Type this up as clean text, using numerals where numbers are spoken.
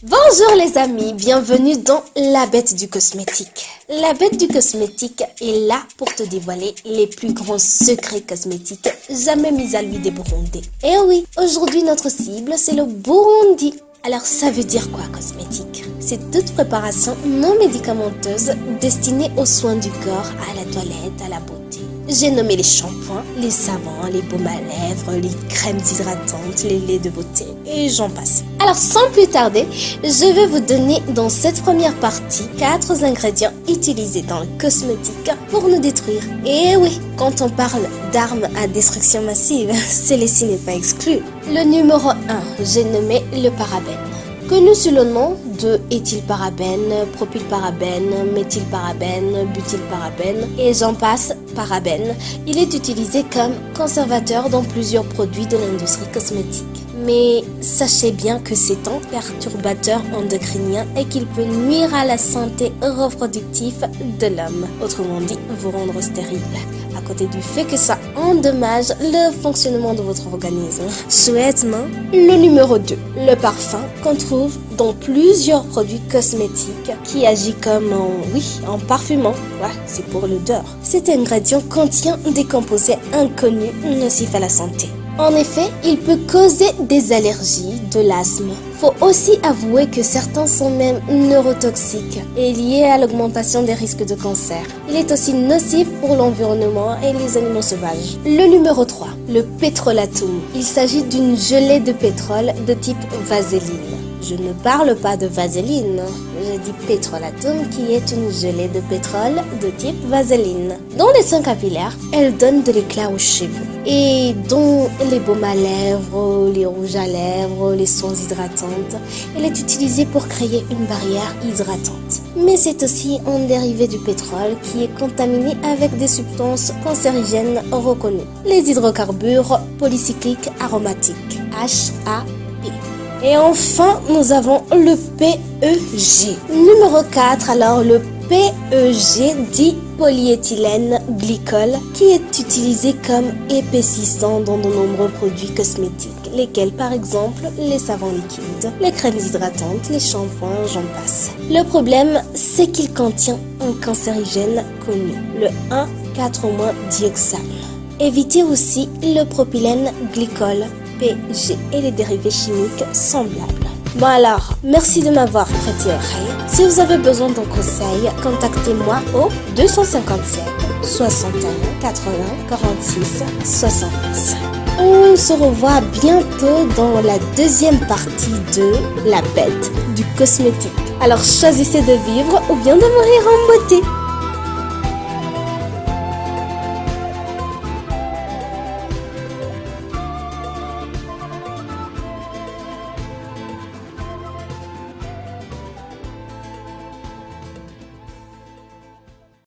Bonjour les amis, bienvenue dans La Bête du Cosmétique. La Bête du Cosmétique est là pour te dévoiler les plus grands secrets cosmétiques jamais mis à l'huile des Burundais. Et oui, aujourd'hui notre cible c'est le Burundi. Alors ça veut dire quoi cosmétique? C'est toute préparation non médicamenteuse destinée aux soins du corps, à la toilette, à la beauté. J'ai nommé les shampoings, les savons, les baumes à lèvres, les crèmes hydratantes, les laits de beauté et j'en passe. Alors sans plus tarder, je vais vous donner dans cette première partie 4 ingrédients utilisés dans le cosmétique pour nous détruire. Et oui, quand on parle d'armes à destruction massive, celui-ci n'est pas exclu. Le numéro 1, j'ai nommé le parabène. Connu sous le nom de éthylparabène, propylparabène, méthylparabène, butylparabène et j'en passe, parabène, il est utilisé comme conservateur dans plusieurs produits de l'industrie cosmétique. Mais sachez bien que c'est un perturbateur endocrinien et qu'il peut nuire à la santé reproductive de l'homme. Autrement dit, vous rendre stérile. À côté du fait que ça endommage le fonctionnement de votre organisme. Chouette, non? Le numéro 2, le parfum qu'on trouve dans plusieurs produits cosmétiques qui agit comme en parfumant. Ouais, c'est pour l'odeur. Cet ingrédient contient des composés inconnus nocifs à la santé. En effet, il peut causer des allergies, de l'asthme. Faut aussi avouer que certains sont même neurotoxiques et liés à l'augmentation des risques de cancer. Il est aussi nocif pour l'environnement et les animaux sauvages. Le numéro 3, le pétrolatum. Il s'agit d'une gelée de pétrole de type vaseline. Je ne parle pas de vaseline, je dis pétrolatum qui est une gelée de pétrole de type vaseline. Dans les soins capillaires, elle donne de l'éclat aux cheveux. Et dans les baumes à lèvres, les rouges à lèvres, les soins hydratantes, elle est utilisée pour créer une barrière hydratante. Mais c'est aussi un dérivé du pétrole qui est contaminé avec des substances cancérigènes reconnues. Les hydrocarbures polycycliques aromatiques, HAP. Et enfin, nous avons le PEG. Numéro 4, alors le PEG dit polyéthylène glycol qui est utilisé comme épaississant dans de nombreux produits cosmétiques, lesquels par exemple les savons liquides, les crèmes hydratantes, les shampoings, j'en passe. Le problème, c'est qu'il contient un cancérigène connu, le 1,4-dioxane. Évitez aussi le propylène glycol, PG et les dérivés chimiques semblables. Bon alors, merci de m'avoir prêté oreille. Si vous avez besoin d'un conseil, contactez-moi au 257 61 80 46 70. On se revoit bientôt dans la deuxième partie de La Bête du Cosmétique. Alors choisissez de vivre ou bien de mourir en beauté.